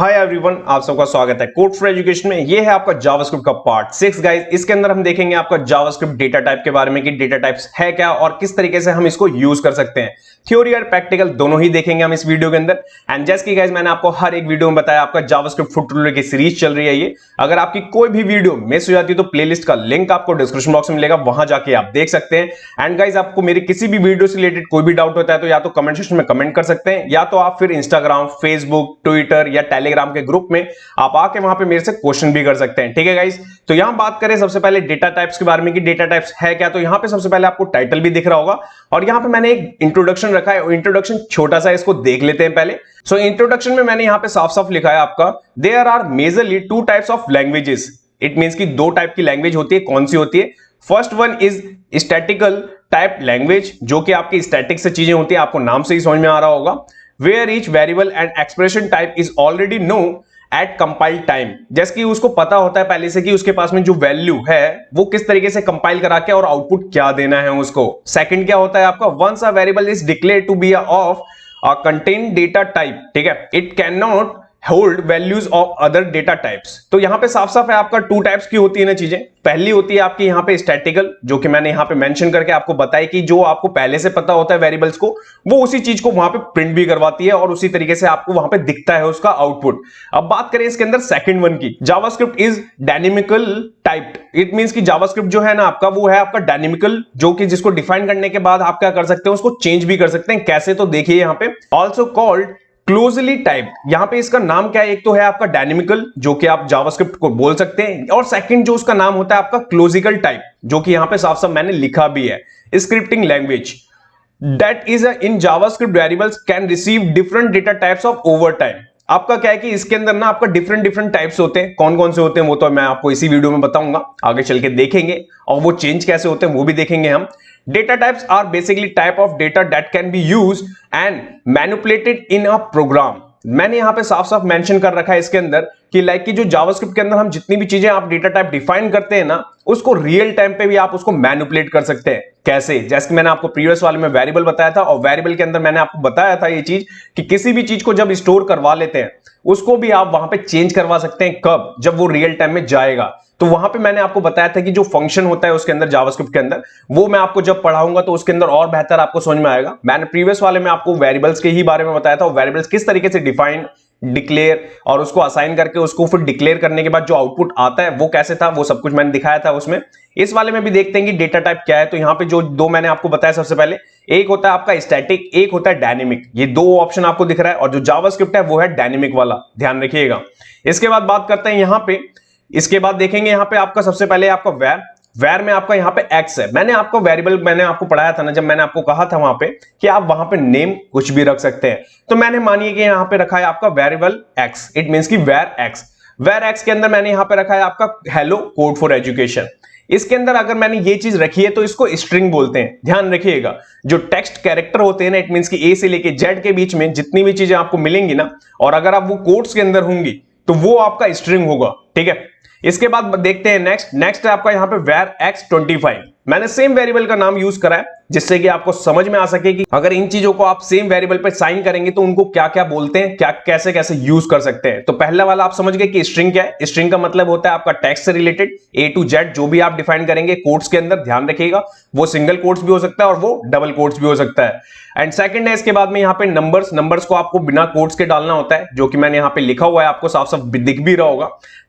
Hi everyone, आप सबका स्वागत है कोड फॉर एजुकेशन में। ये है आपका जावास्क्रिप्ट का पार्ट 6 गाइस। इसके अंदर हम देखेंगे आपका जावास्क्रिप्ट डेटा टाइप के बारे में कि डेटा टाइप्स है क्या और किस तरीके से हम इसको यूज कर सकते हैं। थ्योरी और प्रैक्टिकल दोनों ही देखेंगे हम इस वीडियो के अंदर। एंड जैसे कि गाइस मैंने आपको हर एक वीडियो में बताया, आपका जावास्क्रिप्ट ट्यूटोरियल की सीरीज चल रही है ये। अगर आपकी कोई भी वीडियो मिस हो जाती है तो प्लेलिस्ट का लिंक आपको डिस्क्रिप्शन बॉक्स में मिलेगा, वहां जाके आप देख सकते हैं। एंड गाइस आपको मेरी किसी भी वीडियो से रिलेटेड कोई भी डाउट होता है तो या तो कमेंट सेक्शन में कमेंट कर सकते हैं, या तो आप फिर इंस्टाग्राम, फेसबुक, ट्विटर या टेलीग्राम के ग्रुप में आप आके वहां पे मेरे से क्वेश्चन भी कर सकते हैं। ठीक है गाइस, तो यहां बात करें सबसे पहले डेटा टाइप्स के बारे में कि डेटा टाइप्स है क्या। तो यहां पे सबसे पहले आपको टाइटल भी दिख रहा होगा और यहां पे मैंने एक इंट्रोडक्शन रखा है। इंट्रोडक्शन छोटा सा, इसको देख लेते हैं पहले। सो इंट्रोडक्शन में मैंने यहां पे साफ साफ लिखा है आपका, there are majorly two types of languages. It means कि दो टाइप की लैंग्वेज होती है। कौन सी होती है? First one is statistical type language, जो कि आपकी स्टैटिक से चीजें होती है, आपको नाम से ही समझ में आ रहा होगा। Where each variable and expression type is already known at compile time, जैसे कि उसको पता होता है पहले से कि उसके पास में जो वैल्यू है वो किस तरीके से कंपाइल करा के और आउटपुट क्या देना है उसको। सेकंड क्या होता है आपका, once a variable is declared to be of a certain data type, ठीक है, it can not hold values of other data types. तो यहां पे साफ साफ है आपका टू टाइप्स की होती है ना चीजें। पहली होती है आपकी यहां पे स्टैटिकल, जो कि मैंने यहां पे मेंशन करके आपको बताया कि जो आपको पहले से पता होता है वेरिएबल्स को, वो उसी चीज को वहां पे प्रिंट भी करवाती है और उसी तरीके से आपको वहां पे दिखता है उसका आउटपुट। अब बात करें इसके अंदर सेकंड वन की, JavaScript is dynamical typed. It means कि जावास्क्रिप्ट जो है ना आपका, वो है आपका डायनेमिकल, जो कि जिसको डिफाइन करने के बाद आप क्या कर सकते हैं, उसको चेंज भी कर सकते हैं। कैसे? तो देखिए यहां पे ऑल्सो कॉल्ड क्लोजली टाइप्ड। यहां पे इसका नाम क्या है, एक तो है आपका डायनेमिकल, जो कि आप जावास्क्रिप्ट को बोल सकते हैं, और सेकंड जो उसका नाम होता है आपका क्लोजिकल टाइप, जो कि यहां पे साफ साफ मैंने लिखा भी है। Scripting language that is in JavaScript variables can receive different data types of over time. आपका क्या है कि इसके अंदर ना आपका डिफरेंट डिफरेंट टाइप्स होते हैं। कौन कौन से होते हैं वो तो मैं आपको इसी वीडियो में बताऊंगा, आगे चल के देखेंगे, और वो चेंज कैसे होते हैं वो भी देखेंगे हम। Data types are basically type of data that can be used and manipulated in a program। मैंने यहां पे साफ साफ मेंशन कर रखा है इसके अंदर कि लाइक कि जो जावास्क्रिप्ट के अंदर हम जितनी भी चीजें आप डेटा टाइप डिफाइन करते हैं ना, उसको रियल टाइम पे भी आप उसको मैनिपुलेट कर सकते हैं। कैसे? जैसे कि मैंने आपको प्रीवियस वाले में वेरिएबल बताया था, और वेरिएबल के अंदर मैंने आपको बताया था ये चीज कि किसी भी चीज को जब स्टोर करवा लेते हैं उसको भी आप वहां पे चेंज करवा सकते हैं। कब? जब वो रियल टाइम में जाएगा। तो वहां पे मैंने आपको बताया था कि जो फंक्शन होता है उसके अंदर जावास्क्रिप्ट के अंदर, वो मैं आपको जब पढ़ाऊंगा तो उसके अंदर और बेहतर आपको समझ में आएगा। मैंने प्रीवियस वाले में आपको वेरिएबल्स के ही बारे में बताया था, वेरिएबल्स किस तरीके से डिफाइन, डिक्लेयर और उसको असाइन करके उसको फिर डिक्लेयर करने के बाद जो आउटपुट आता है वो कैसे था, वो सब कुछ मैंने दिखाया था उसमें। इस वाले में भी देखते हैं कि डेटा टाइप क्या है। तो यहां पे जो दो मैंने आपको बताया, सबसे पहले एक होता है आपका स्टैटिक, एक होता है डायनेमिक। ये दो ऑप्शन आपको दिख रहा है, और जो जावास्क्रिप्ट है वो है डायनेमिक वाला, ध्यान रखिएगा। इसके बाद बात करते हैं यहां पे, इसके बाद देखेंगे यहां पे आपका सबसे पहले आपका वेर में आपका यहां पे एक्स है। मैंने आपको वेरिएबल मैंने आपको पढ़ाया था ना, जब मैंने आपको कहा था वहां पे कि आप वहां पे नेम कुछ भी रख सकते हैं। तो मैंने मानिए कि यहां पे रखा है आपका वेरिएबल एक्स, इट मींस कि वेर एक्स। वेर एक्स के अंदर मैंने यहां पे रखा है आपका हेलो कोड फॉर एजुकेशन। इसके अंदर अगर मैंने ये चीज रखी है तो इसको स्ट्रिंग बोलते हैं। ध्यान रखिएगा, जो टेक्स्ट कैरेक्टर होते हैं ना, इट मींस कि ए से लेके जेड के बीच में जितनी भी चीजें आपको मिलेंगी ना, और अगर आप वो कोड्स के अंदर होंगी तो वो आपका स्ट्रिंग होगा। ठीक है, इसके बाद देखते हैं नेक्स्ट है आपका यहां पे वेर x25। मैंने सेम वेरिएबल का नाम यूज करा है जिससे कि आपको समझ में आ सके कि अगर इन चीजों को आप सेम वेरिएबल पे साइन करेंगे तो उनको क्या क्या बोलते हैं, क्या कैसे कैसे यूज कर सकते हैं। तो पहला वाला आप समझ गए कि स्ट्रिंग क्या है। स्ट्रिंग का मतलब होता है आपका टेक्स्ट से रिलेटेड A to Z जो भी आप डिफाइन करेंगे कोड्स के अंदर, ध्यान रखिएगा, वो सिंगल कोड्स भी हो सकता है और वो डबल कोड्स भी हो सकता है। एंड सेकंड है इसके बाद में यहाँ पे नंबर्स को आपको बिना कोड्स के डालना होता है, जो कि मैंने यहाँ पे लिखा हुआ है, आपको साफ साफ दिख भी रहा होगा।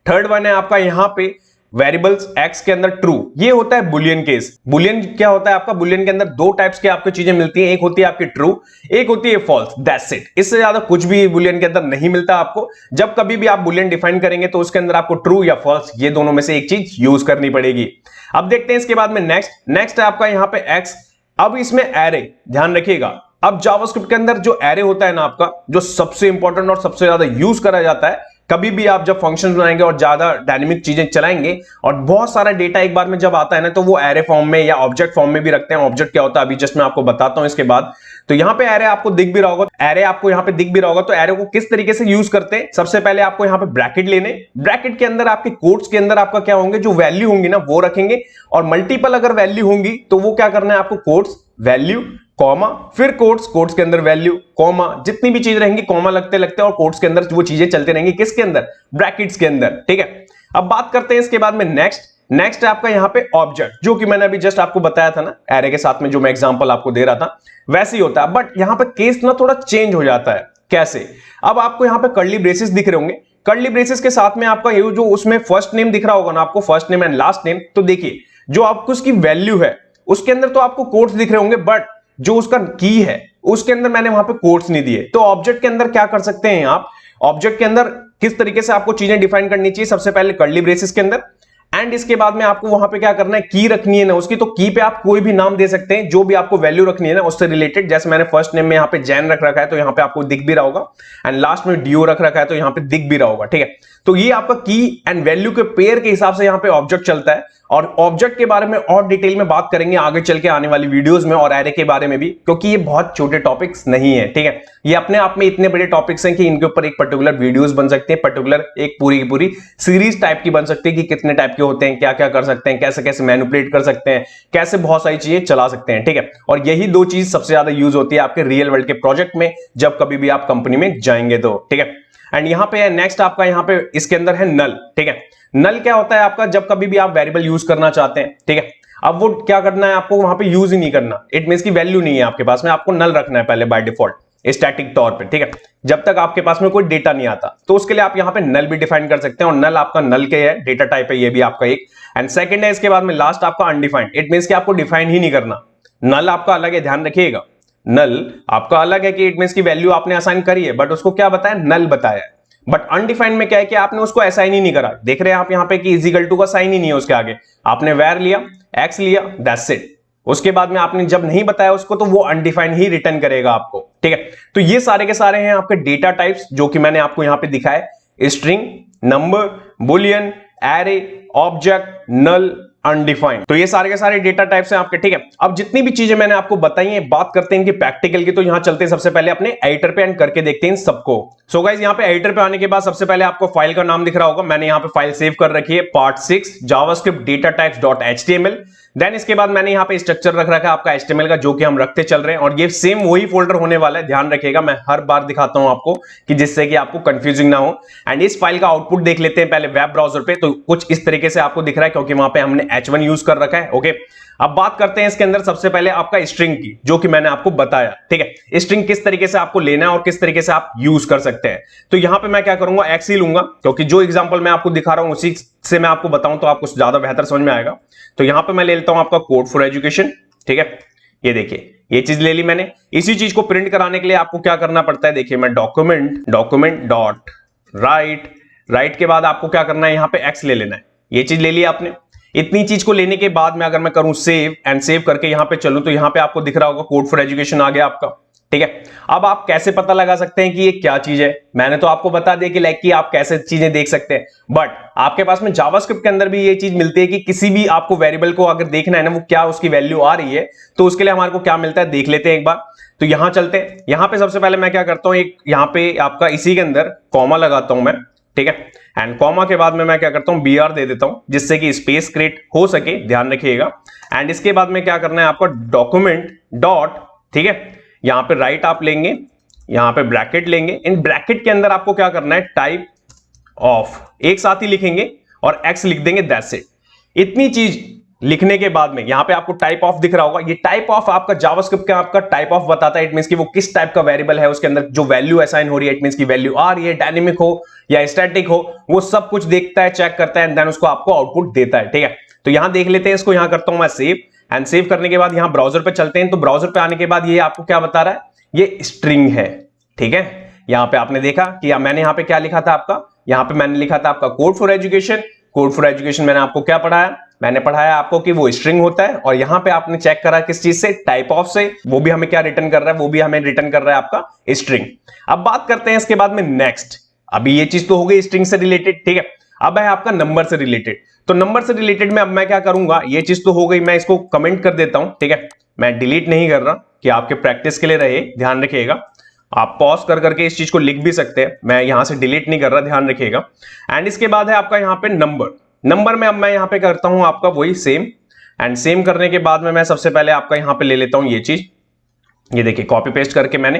थर्ड वन है आपका यहाँ पे वेरिएबल्स एक्स के अंदर ट्रू, ये होता है बुलियन केस। बुलियन क्या होता है आपका, बुलियन के अंदर दो टाइप्स के आपको चीजें मिलती हैं, एक होती है आपकी ट्रू, एक होती है फॉल्स, दैट्स इट। इससे ज्यादा कुछ भी बुलियन के अंदर नहीं मिलता आपको। जब कभी भी आप बुलियन डिफाइन करेंगे तो उसके अंदर आपको ट्रू या फॉल्स, ये दोनों में से एक चीज यूज करनी पड़ेगी। अब देखते हैं इसके बाद में नेक्स्ट है आपका यहाँ पे एक्स। अब इसमें एरे, ध्यान रखिएगा, अब जावास्क्रिप्ट के अंदर जो एरे होता है ना आपका, जो सबसे इंपॉर्टेंट और सबसे ज्यादा यूज करा जाता है, कभी भी आप जब फंक्शन बनाएंगे और ज्यादा डायनेमिक चीजें चलाएंगे और बहुत सारा डेटा एक बार में जब आता है ना, तो वो एरे फॉर्म में या ऑब्जेक्ट फॉर्म में भी रखते हैं। ऑब्जेक्ट क्या होता है अभी जस्ट मैं आपको बताता हूं इसके बाद। तो यहां पे एरे आपको दिख भी रहा होगा, तो एरे को किस तरीके से यूज करते हैं। सबसे पहले आपको यहां पे ब्रैकेट लेने, ब्रैकेट के अंदर आपके कोट्स के अंदर आपका क्या होंगे, जो वैल्यू होंगी ना वो रखेंगे, और मल्टीपल अगर वैल्यू होंगी तो वो क्या करना है आपको कोट्स वैल्यू कॉमा, फिर कोट्स, कोट्स के अंदर वैल्यू कॉमा, जितनी भी चीज रहेंगी कॉमा लगते लगते और कोट्स के अंदर वो चीजें चलते रहेंगी, किसके अंदर, ब्रैकेट्स के अंदर, ठीक है। अब बात करते हैं इसके बाद में नेक्स्ट है आपका यहाँ पे ऑब्जेक्ट, जो कि मैंने अभी जस्ट आपको बताया था ना एरे के साथ में, जो मैं एग्जांपल आपको दे रहा था वैसे ही होता है, बट यहाँ पे केस ना थोड़ा चेंज हो जाता है। कैसे? अब आपको यहाँ पे कर्ली ब्रेसेस दिख रहे होंगे, कर्ली ब्रेसेस के साथ में आपका ये जो उसमें फर्स्ट नेम दिख रहा होगा ना आपको, first name and last name, तो देखिए जो आपको उसकी वैल्यू है उसके अंदर तो आपको कोट्स दिख रहे होंगे, बट जो उसका की है उसके अंदर मैंने वहां पे कोट्स नहीं दिए। तो ऑब्जेक्ट के अंदर क्या कर सकते हैं आप, ऑब्जेक्ट के अंदर किस तरीके से आपको चीजें डिफाइन करनी चाहिए, सबसे पहले कर्ली ब्रेसेस के अंदर, एंड इसके बाद में आपको वहां पे क्या करना है, की रखनी है ना उसकी, तो की पे आप कोई भी नाम दे सकते हैं, जो भी आपको वैल्यू रखनी है ना उससे रिलेटेड। जैसे मैंने फर्स्ट नेम में यहाँ पे जैन रख रखा है तो यहाँ पे आपको दिख भी रहा होगा, एंड लास्ट में डियो रख रखा है तो यहाँ पे दिख भी रहा होगा, ठीक है। तो ये आपका की एंड वैल्यू के पेयर के हिसाब से यहाँ पे ऑब्जेक्ट चलता है, और ऑब्जेक्ट के बारे में और डिटेल में बात करेंगे आगे चल के आने वाली वीडियोस में, और एरे के बारे में भी, क्योंकि ये बहुत छोटे टॉपिक्स नहीं है, ठीक है। ये अपने आप में इतने बड़े टॉपिक्स हैं कि इनके ऊपर एक पर्टिकुलर वीडियोस बन सकते हैं, पर्टिकुलर एक पूरी की पूरी सीरीज टाइप की बन सकती है कि कितने टाइप के होते हैं, क्या क्या कर सकते हैं, कैसे कैसे मैनिपुलेट कर सकते हैं, कैसे बहुत सारी चीजें चला सकते हैं, ठीक है। और यही दो चीज सबसे ज्यादा यूज होती है आपके रियल वर्ल्ड के प्रोजेक्ट में, जब कभी भी आप कंपनी में जाएंगे तो, ठीक है। एंड यहाँ पे नेक्स्ट आपका यहाँ पे इसके अंदर है नल, ठीक है। नल क्या होता है आपका, जब कभी भी आप वेरिएबल यूज करना चाहते हैं, ठीक है, अब वो क्या करना है आपको, वहां पे यूज ही नहीं करना, इट मींस की वैल्यू नहीं है आपके पास में, आपको नल रखना है पहले बाय डिफॉल्ट स्टैटिक तौर पे, ठीक है, जब तक आपके पास में कोई डेटा नहीं आता। तो उसके लिए आप यहाँ पे नल भी डिफाइन कर सकते हैं, और नल आपका नल के है, डेटा टाइप है ये भी आपका एक। एंड सेकंड है इसके बाद में लास्ट आपका अनडिफाइंड, इट मींस कि आपको डिफाइन ही नहीं करना, नल आपका अलग है, ध्यान रखिएगा, नल आपका अलग है कि इट मींस की वैल्यू आपने असाइन करी है, बट उसको क्या बताया, नल बताया है। बट अनडिफाइंड में क्या है कि आपने उसको असाइन ही नहीं करा, देख रहे हैं आप यहाँ पे कि इज इक्वल टू का साइन ही नहीं है उसके आगे, आपने वेर लिया, एक्स लिया, दैट्स इट। उसके बाद में आपने जब नहीं बताया उसको तो वो अनडिफाइंड ही रिटर्न करेगा आपको, ठीक है। तो ये सारे के सारे हैं आपके डेटा टाइप्स, जो कि मैंने आपको यहाँ पे दिखाए, string, number, boolean, array, object, null, undefined. तो ये सारे के सारे डेटा टाइप्स हैं आपके, ठीक है। अब जितनी भी चीजें मैंने आपको बताई हैं, बात करते हैं इनकी प्रैक्टिकल की, तो यहां चलते हैं सबसे पहले अपने एडिटर पे एंड करके देखते हैं इन सबको। सो गाइस यहाँ पे एडिटर पे आने के बाद सबसे पहले आपको फाइल का नाम दिख रहा होगा, मैंने यहाँ पे फाइल सेव कर रखी है, part 6 JavaScript data types dot HTML. Then इसके बाद मैंने यहाँ पे स्ट्रक्चर रख रखा है आपका HTML का, जो कि हम रखते चल रहे हैं, और ये सेम वही फोल्डर होने वाला है, ध्यान रखिएगा, मैं हर बार दिखाता हूं आपको कि जिससे कि आपको कंफ्यूजिंग ना हो। एंड इस फाइल का आउटपुट देख लेते हैं पहले वेब ब्राउजर पे, तो कुछ इस तरीके से आपको दिख रहा है, क्योंकि वहां पे हमने H1 यूज कर रखा है, ओके। अब बात करते हैं इसके अंदर सबसे पहले आपका स्ट्रिंग की, जो कि मैंने आपको बताया, ठीक है, स्ट्रिंग किस तरीके से आपको लेना है और किस तरीके से आप यूज कर सकते हैं। तो यहां पे मैं क्या करूंगा, एक्स ही लूंगा, क्योंकि जो एग्जांपल मैं आपको दिखा रहा हूं उसी से मैं आपको बताऊं तो आपको ज्यादा बेहतर समझ में आएगा। तो यहां पे मैं ले लेता हूं आपका कोड फॉर एजुकेशन, ठीक है, ये देखिए ये चीज ले ली मैंने। इसी चीज को प्रिंट कराने के लिए आपको क्या करना पड़ता है, देखिए मैं डॉक्यूमेंट डॉट राइट के बाद आपको क्या करना है, यहां पे एक्स ले लेना है, ये चीज ले लिया आपने। इतनी चीज को लेने के बाद में अगर मैं करूं सेव एंड सेव करके यहां पे चलूं, तो यहां पे आपको दिख रहा होगा कोड फॉर एजुकेशन आ गया आपका, ठीक है। अब आप कैसे पता लगा सकते हैं कि ये क्या चीज है, मैंने तो आपको बता दिया कि लाइक कि आप कैसे चीजें देख सकते हैं, बट आपके पास में जावास्क्रिप्ट के अंदर भी ये चीज मिलती है कि किसी भी आपको वेरिएबल को अगर देखना है ना, वो क्या उसकी वैल्यू आ रही है, तो उसके लिए हमारे को क्या मिलता है देख लेते हैं एक बार। तो यहां चलते हैं, यहां पे सबसे पहले मैं क्या करता हूं, एक यहां पे आपका इसी के अंदर कॉमा लगाता हूं मैं, ठीक है, एंड कॉमा के बाद में मैं क्या करता हूं, BR दे देता हूं, जिससे कि स्पेस क्रिएट हो सके, ध्यान रखिएगा। एंड इसके बाद में क्या करना है आपका डॉक्यूमेंट डॉट, ठीक है, यहां पे राइट आप लेंगे, यहां पे ब्रैकेट लेंगे, इन ब्रैकेट के अंदर आपको क्या करना है, टाइप ऑफ, एक साथ ही लिखेंगे और एक्स लिख देंगे, दैट्स इट। इतनी चीज लिखने के बाद में यहां पे आपको टाइप ऑफ दिख रहा होगा, ये टाइप ऑफ आपका जावास्क्रिप्ट का आपका टाइप ऑफ बताता है, इट मींस कि वो किस टाइप का वेरिएबल है, उसके अंदर जो वैल्यू असाइन हो रही है, इट मींस की वैल्यू आ रही है, डायनेमिक हो या स्टैटिक हो, वो सब कुछ देखता है, चेक करता है, एंड देन उसको आपको आउटपुट देता है, ठीक है। तो यहां देख लेते हैं इसको, यहां करता हूं मैं सेव, एंड सेव करने के बाद यहां ब्राउजर पे चलते हैं। तो ब्राउजर पे आने के बाद ये आपको क्या बता रहा है, ये स्ट्रिंग है, ठीक है। यहां पे आपने देखा कि मैंने यहां पे क्या लिखा था आपका, यहां पे मैंने लिखा था आपका code for education. Code for education मैंने आपको क्या पढ़ाया, मैंने पढ़ाया आपको कि वो स्ट्रिंग होता है, और यहां पे आपने चेक करा किस चीज से, टाइप ऑफ से, वो भी हमें क्या रिटर्न कर रहा है, वो भी हमें रिटर्न कर रहा है आपका स्ट्रिंग। अब बात करते हैं इसके बाद में नेक्स्ट, अभी ये चीज तो हो गई स्ट्रिंग से रिलेटेड, ठीक है। अब है आपका नंबर से रिलेटेड, तो नंबर से रिलेटेड में अब मैं क्या करूंगा, ये चीज तो हो गई, मैं इसको कमेंट कर देता हूं, ठीक है, मैं डिलीट नहीं कर रहा, कि आपके प्रैक्टिस के लिए रहे, ध्यान रखिएगा। आप पॉज कर करके इस चीज को लिख भी सकते हैं, मैं यहां से डिलीट नहीं कर रहा, ध्यान रखिएगा। एंड इसके बाद है आपका यहां पे नंबर में अब मैं यहां पे करता हूं आपका वही सेम, एंड सेम करने के बाद में मैं सबसे पहले आपका यहां पे ले लेता हूं ये चीज, ये देखिए कॉपी पेस्ट करके मैंने,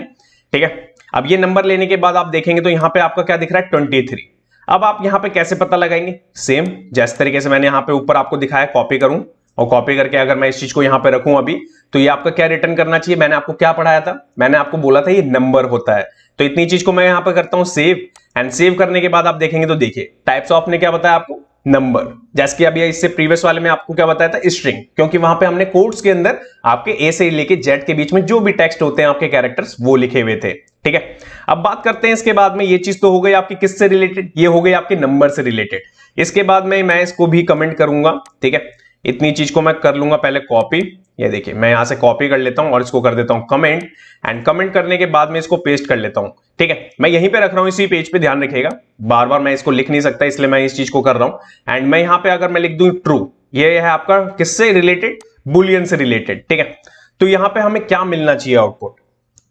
ठीक है। अब ये नंबर लेने के बाद आप देखेंगे तो यहां पे आपका क्या दिख रहा है 23। अब आप यहां पे कैसे पता लगाएंगे, सेम जैसे तरीके से मैंने यहां पे ऊपर आपको दिखाया, कॉपी करूं और कॉपी करके अगर मैं इस चीज को यहां पे रखूं अभी, तो ये आपका क्या रिटर्न करना चाहिए, मैंने आपको क्या पढ़ाया था, मैंने आपको बोला था ये नंबर होता है। तो इतनी चीज को मैं यहां पे करता हूं सेव, एंड सेव करने के बाद आप देखेंगे तो देखिए टाइप्स ऑफ ने क्या बताया आपको, नंबर। जैसे कि अभी इससे प्रीवियस वाले में आपको क्या बताया था, स्ट्रिंग, क्योंकि वहां पे हमने कोड्स के अंदर आपके ए से लेके जेड के बीच में जो भी टेक्स्ट होते हैं आपके कैरेक्टर्स वो लिखे हुए थे, ठीक है। अब बात करते हैं इसके बाद में, ये चीज तो हो गई आपकी किससे रिलेटेड, ये हो गई आपके नंबर से रिलेटेड। इसके बाद में मैं इसको भी कमेंट करूंगा, ठीक है। इतनी चीज को मैं कर लूंगा पहले कॉपी, ये देखिए मैं यहां से कॉपी कर लेता हूं और इसको कर देता हूं कमेंट, एंड कमेंट करने के बाद में इसको पेस्ट कर लेता हूं, ठीक है। मैं यहीं पे रख रहा हूं इसी पेज पे, ध्यान रखिएगा, बार बार मैं इसको लिख नहीं सकता, इसलिए मैं इस चीज को कर रहा हूं। एंड मैं यहां पे अगर मैं लिख दूं ट्रू, ये है आपका किससे रिलेटेड, बुलियन से रिलेटेड, ठीक है। तो यहां पे हमें क्या मिलना चाहिए आउटपुट,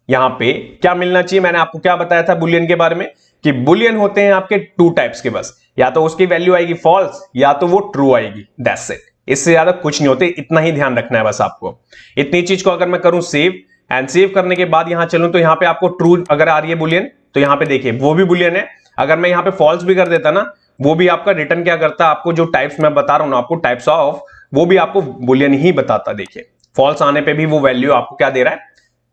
यहां पे क्या मिलना चाहिए, मैंने आपको क्या बताया था बुलियन के बारे में, कि बुलियन होते हैं आपके टू टाइप्स के, बस या तो उसकी वैल्यू आएगी फॉल्स या तो वो ट्रू आएगी, दैट्स इट, इससे ज्यादा कुछ नहीं होते, इतना ही ध्यान रखना है बस आपको। इतनी चीज को अगर मैं करूं सेव, एंड सेव करने के बाद यहां चलूं तो यहां पे आपको ट्रू अगर आ रही है बुलियन, तो यहां पे देखिए वो भी बुलियन है। अगर मैं यहां पे फॉल्स भी कर देता ना, वो भी आपका रिटर्न क्या करता, आपको जो टाइप्स मैं बता रहा हूं ना आपको टाइप्स ऑफ, वो भी आपको बुलियन ही बताता। देखिए फॉल्स आने पे भी वो वैल्यू आपको क्या दे रहा है,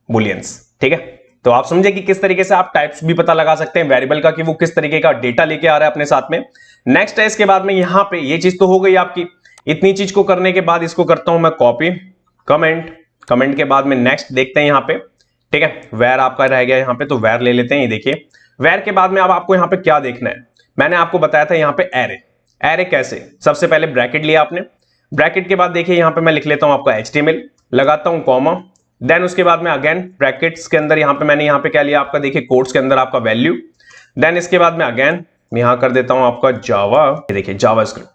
बुलियंस, ठीक है। तो आप समझे कि किस तरीके से आप टाइप्स भी पता लगा सकते हैं वेरिएबल का, कि वो किस तरीके का डेटा लेके आ रहा है अपने साथ में। नेक्स्ट है इसके बाद में यहां पे ये चीज तो हो गई आपकी। इतनी चीज को करने के बाद इसको करता हूं मैं कॉपी, कमेंट, कमेंट के बाद में नेक्स्ट देखते हैं यहां पे, ठीक है। वेर आपका रह गया यहां पे, तो वेर ले लेते हैं, ये देखिए वेर के बाद में अब आपको यहां पे क्या देखना है, मैंने आपको बताया था यहां पे एरे। एरे कैसे, सबसे पहले ब्रैकेट लिया आपने, ब्रैकेट के बाद देखिए यहां पे मैं लिख लेता हूं आपका HTML, लगाता हूं कॉमा, देन उसके बाद में अगेन ब्रैकेट्स के अंदर यहां पे मैंने यहां पे क्या लिया आपका, देखिए कोट्स के अंदर आपका वैल्यू, देन इसके बाद में अगेन यहां कर देता हूं आपका जावा, देखिए जावास्क्रिप्ट।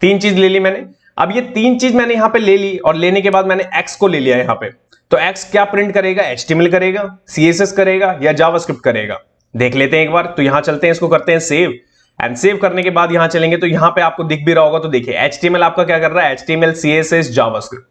तीन चीज ले ली मैंने। अब ये तीन चीज मैंने यहां पे ले ली और लेने के बाद मैंने x को ले लिया यहां पे, तो x क्या प्रिंट करेगा, HTML करेगा, CSS करेगा या जावास्क्रिप्ट करेगा, देख लेते हैं एक बार। तो यहां चलते हैं, इसको करते हैं सेव, एंड सेव करने के बाद यहां चलेंगे तो यहां पे आपको दिख भी रहा होगा, तो देखिए HTML आपका क्या कर रहा है, HTML CSS जावास्क्रिप्ट,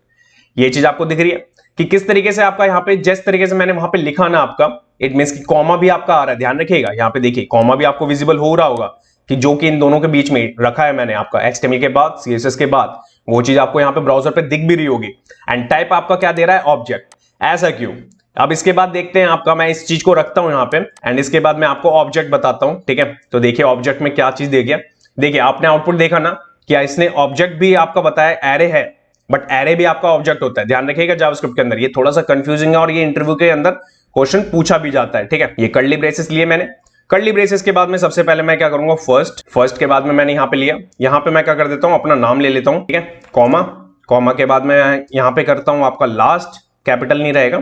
ये चीज आपको दिख रही है कि किस तरीके से आपका यहां पे, जिस तरीके से मैंने वहां पे लिखा ना आपका, इट मींस कि कॉमा भी आपका आ रहा है, ध्यान रखिएगा यहां पे देखिए कॉमा भी आपको विजिबल हो रहा होगा, कि जो कि इन दोनों के बीच में रखा है मैंने आपका HTML के बाद CSS के बाद, वो चीज आपको यहां पे ब्राउजर पे दिख भी रही होगी। एंड टाइप आपका क्या दे रहा है, ऑब्जेक्ट, ऐसा क्यों। अब इसके बाद देखते हैं आपका, मैं इस चीज को रखता हूं यहां पे, एंड इसके बाद मैं आपको ऑब्जेक्ट बताता हूं, ठीक है। तो देखिए ऑब्जेक्ट में क्या चीज दे गया, देखिए आपने आउटपुट देखा ना, क्या इसने ऑब्जेक्ट भी आपका बताया, एरे है, बट एरे भी आपका ऑब्जेक्ट होता है, ध्यान रखिएगा जावास्क्रिप्ट के अंदर, ये थोड़ा सा कंफ्यूजिंग है और ये इंटरव्यू के अंदर क्वेश्चन पूछा भी जाता है, ठीक है। ये कर्ली ब्रेसेस लिए मैंने, कर्ली ब्रेसेस के बाद में सबसे पहले मैं क्या करूंगा, फर्स्ट के बाद में मैंने यहां पे लिया, यहां पे मैं क्या कर देता हूं, अपना नाम ले लेता हूं, ठीक है, कॉमा, कॉमा के बाद मैं यहां पे करता हूं आपका लास्ट, कैपिटल नहीं रहेगा,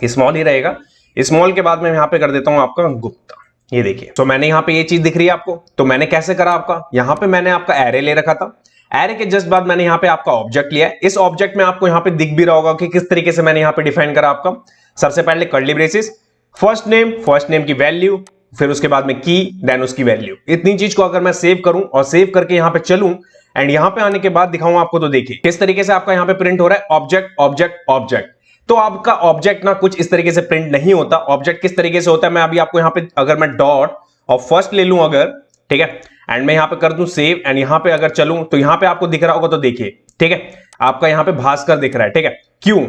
स्मॉल ही रहेगा, स्मॉल के बाद में यहां पे कर देता हूं आपका गुप्ता, ये देखिए। तो मैंने यहां पे ये चीज दिख रही है आपको, तो मैंने कैसे करा आपका, यहां पे मैंने आपका एरे ले रखा था, एरे के जस्ट बाद मैंने यहां पे आपका ऑब्जेक्ट लिया है, इस ऑब्जेक्ट में आपको यहां पे दिख भी रहा होगा कि किस तरीके से मैंने यहां पे डिफाइन करा आपका। सबसे पहले कर्ली ब्रेसेस, फर्स्ट नेम की वैल्यू, फिर उसके बाद में की, देन उसकी वैल्यू। इतनी चीज को अगर मैं सेव करूं और सेव करके यहां पे चलूं एंड यहां पे आने के बाद दिखाऊं आपको, तो देखिए किस तरीके से आपका यहां पे प्रिंट हो रहा है, ऑब्जेक्ट ऑब्जेक्ट ऑब्जेक्ट। तो आपका ऑब्जेक्ट ना कुछ इस तरीके से प्रिंट नहीं होता, ऑब्जेक्ट किस तरीके से होता है, मैं अभी आपको यहां पे अगर मैं डॉट और फर्स्ट ले लूं अगर, ठीक है, एंड मैं यहां पे कर दूं सेव, एंड यहां पे अगर चलूं तो यहां पे आपको दिख रहा होगा, तो देखिए, ठीक है, आपका यहां पे भास्कर दिख रहा है, ठीक है। क्यों,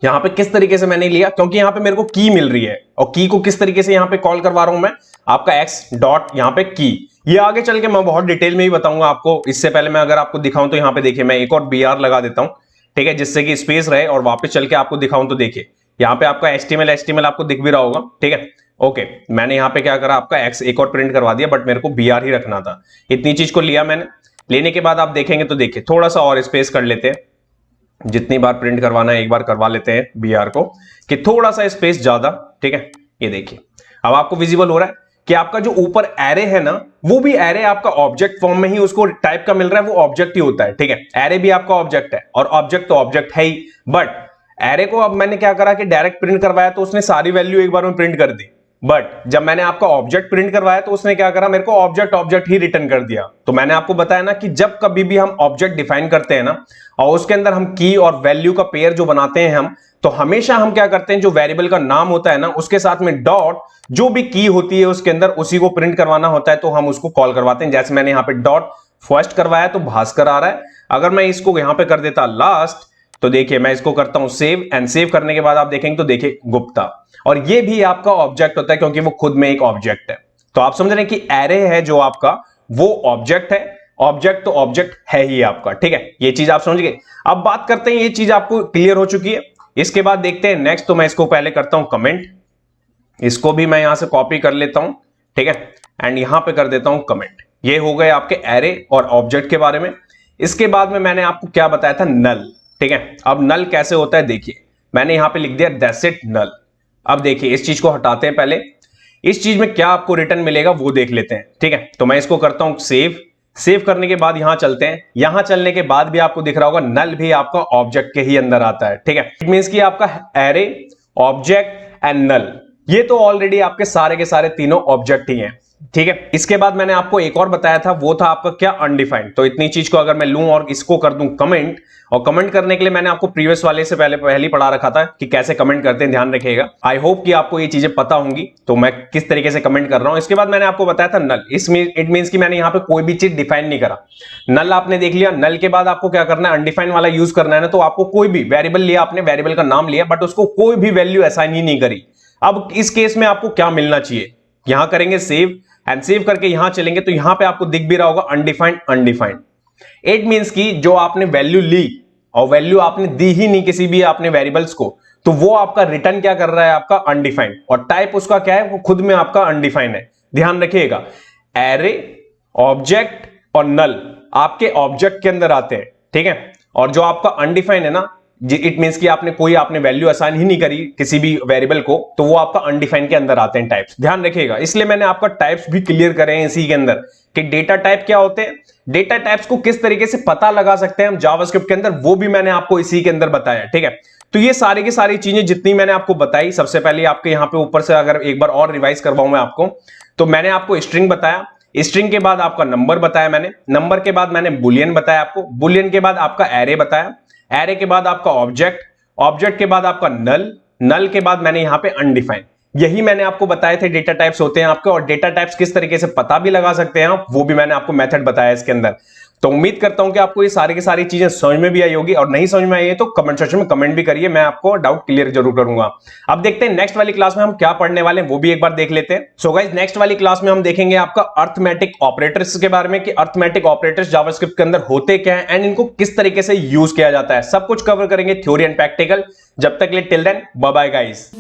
यहां पे किस तरीके से मैंने लिया, क्योंकि यहां पे मेरे को की मिल रही है, और की को किस तरीके से यहां पे कॉल करवा रहा हूं मैं, आपका एक्स डॉट यहां पे की। ये आगे चल के मैं बहुत डिटेल में ही बताऊंगा आपको, इससे पहले मैं अगर आपको दिखाऊं तो यहां पे देखिए मैं एक और BR लगा देता हूं, ठीक है, जिससे कि स्पेस रहे, और वापस चल के आपको दिखाऊं तो देखिए यहां पे आपका HTML आपको दिख भी रहा होगा, ठीक है। ओके, मैंने यहां पे क्या करा, आपका एक्स एक और प्रिंट करवा दिया, बट मेरे को BR ही रखना था। इतनी चीज को लिया मैंने, लेने के बाद आप देखेंगे तो देखिए थोड़ा सा और स्पेस कर लेते हैं, जितनी बार प्रिंट करवाना है एक बार करवा लेते हैं BR को, कि थोड़ा सा स्पेस ज्यादा, ठीक है। ये देखिए अब आपको विजिबल हो रहा है कि आपका जो ऊपर एरे है ना, वो भी एरे आपका ऑब्जेक्ट फॉर्म में ही उसको टाइप का मिल रहा है, वो ऑब्जेक्ट ही होता है, ठीक है। एरे भी आपका ऑब्जेक्ट है, और ऑब्जेक्ट तो ऑब्जेक्ट है ही, बट एरे को अब मैंने क्या करा कि डायरेक्ट प्रिंट करवाया तो उसने सारी वैल्यू एक बार में प्रिंट कर दी, बट जब मैंने आपका ऑब्जेक्ट प्रिंट करवाया तो उसने क्या करा, मेरे को ऑब्जेक्ट ही रिटर्न कर दिया। तो मैंने आपको बताया ना कि जब कभी भी हम ऑब्जेक्ट डिफाइन करते हैं ना और उसके अंदर हम की और वैल्यू का पेयर जो बनाते हैं हम, तो हमेशा हम क्या करते हैं, जो वेरिएबल का नाम होता है ना उसके साथ में डॉट जो भी की होती है उसके अंदर उसी को प्रिंट करवाना होता है, तो हम उसको कॉल करवाते हैं। जैसे मैंने यहां पे डॉट फर्स्ट करवाया तो भास्कर आ रहा है। अगर मैं इसको यहां पे कर देता लास्ट, तो देखिए मैं इसको करता हूं सेव, एंड सेव करने के बाद आप देखेंगे तो देखिए गुप्ता, और ये भी आपका ऑब्जेक्ट होता है क्योंकि वो खुद में एक ऑब्जेक्ट है। तो आप समझ रहे हैं कि एरे है जो आपका वो ऑब्जेक्ट है, ऑब्जेक्ट तो ऑब्जेक्ट है ही आपका, ठीक है, ये चीज आप समझ गए। अब बात करते हैं, ये चीज आपको क्लियर हो चुकी है। इसके बाद देखते हैं नेक्स्ट, तो मैं इसको पहले करता हूं कमेंट, इसको भी मैं यहां से कॉपी कर लेता हूं, ठीक है, एंड यहां पे कर देता हूं कमेंट। ये हो गए आपके एरे और ऑब्जेक्ट के बारे में। इसके बाद में मैंने आपको क्या बताया था, नल, ठीक है। अब नल कैसे होता है देखिए, मैंने यहां पे लिख दिया दैट्स इट नल। अब देखिए इस चीज को हटाते हैं, पहले इस चीज में क्या आपको रिटर्न मिलेगा वो देख लेते हैं, ठीक है। तो मैं इसको करता हूं सेव, सेव करने के बाद यहां चलते हैं, यहां चलने के बाद भी आपको दिख रहा होगा नल भी आपका ऑब्जेक्ट के ही अंदर आता है, ठीक है। इट मींस कि आपका एरे, ऑब्जेक्ट एंड नल, ये तो ऑलरेडी आपके सारे के सारे तीनों ऑब्जेक्ट ही हैं, ठीक है। इसके बाद मैंने आपको एक और बताया था, वो था आपका क्या, अनडिफाइंड। तो इतनी चीज को अगर मैं लूं और इसको कर दूं कमेंट, और कमेंट करने के लिए मैंने आपको प्रीवियस वाले से पहले ही पढ़ा रखा था कि कैसे कमेंट करते हैं, ध्यान रखिएगा। आई होप कि आपको ये चीजें पता होंगी, तो मैं किस तरीके से कमेंट कर रहा हूं। इसके बाद मैंने आपको बताया था नल, इट मींस कि मैंने यहां पे कोई भी चीज डिफाइन नहीं करा। नल आपने देख लिया, नल के बाद आपको क्या करना है, अनडिफाइंड वाला यूज करना है ना। तो आपको कोई भी वेरिएबल लिया, आपने वेरिएबल का नाम लिया बट उसको कोई भी वैल्यू असाइन ही नहीं करी। अब इस केस में आपको क्या मिलना चाहिए, यहां करेंगे सेव, एंड सेव करके यहां चलेंगे तो यहां पे आपको दिख भी रहा होगा अनडिफाइंड अनडिफाइंड। इट मींस कि जो आपने वैल्यू ली और वैल्यू आपने दी ही नहीं किसी भी आपने वेरिएबल्स को, तो वो आपका रिटर्न क्या कर रहा है, आपका अनडिफाइंड, और टाइप उसका क्या है, वो खुद में आपका अनडिफाइंड है। ध्यान रखिएगा, एरे, ऑब्जेक्ट और नल आपके ऑब्जेक्ट के अंदर आते हैं, ठीक है। और जो आपका अनडिफाइंड है ना, इट मींस कि आपने वैल्यू असाइन ही नहीं करी किसी भी वेरिएबल को, तो वो आपका अनडिफाइंड के अंदर आते हैं टाइप्स। ध्यान रखिएगा, इसलिए मैंने आपका टाइप्स भी क्लियर करे हैं इसी के अंदर कि डेटा टाइप क्या होते हैं, डेटा टाइप्स को किस तरीके से पता लगा सकते हैं हम जावास्क्रिप्ट के अंदर, वो भी मैंने आपको इसी के अंदर बताया, ठीक है। तो ये सारी की सारी चीजें जितनी मैंने आपको बताई, सबसे पहले आपके यहां पे ऊपर से अगर एक बार और रिवाइज करवाऊं मैं आपको, तो मैंने आपको स्ट्रिंग बताया, स्ट्रिंग के बाद आपका नंबर बताया मैंने, नंबर के बाद मैंने बुलियन बताया आपको, बुलियन के बाद आपका एरे बताया, एरे के बाद आपका ऑब्जेक्ट, ऑब्जेक्ट के बाद आपका नल, नल के बाद मैंने यहां पे अनडिफाइंड। यही मैंने आपको बताए थे डेटा टाइप्स होते हैं आपके, और डेटा टाइप्स किस तरीके से पता भी लगा सकते हैं आप, वो भी मैंने आपको मेथड बताया इसके अंदर। तो उम्मीद करता हूं कि आपको ये सारी की सारी चीजें समझ में भी आई होगी, और नहीं समझ में आई है तो कमेंट सेक्शन में कमेंट भी करिए, मैं आपको डाउट क्लियर जरूर करूंगा। अब देखते हैं नेक्स्ट वाली क्लास में हम क्या पढ़ने वाले हैं, वो भी एक बार देख लेते हैं। सो गाइस, नेक्स्ट वाली क्लास में हम देखेंगे आपका अर्थमेटिक ऑपरेटर्स के बारे में, कि अर्थमेटिक ऑपरेटर्स जावास्क्रिप्ट के अंदर होते क्या है एंड इनको किस तरीके से यूज किया जाता है, सब कुछ कवर करेंगे, थ्योरी एंड प्रैक्टिकल। जब तक के लिए till then bye bye guys.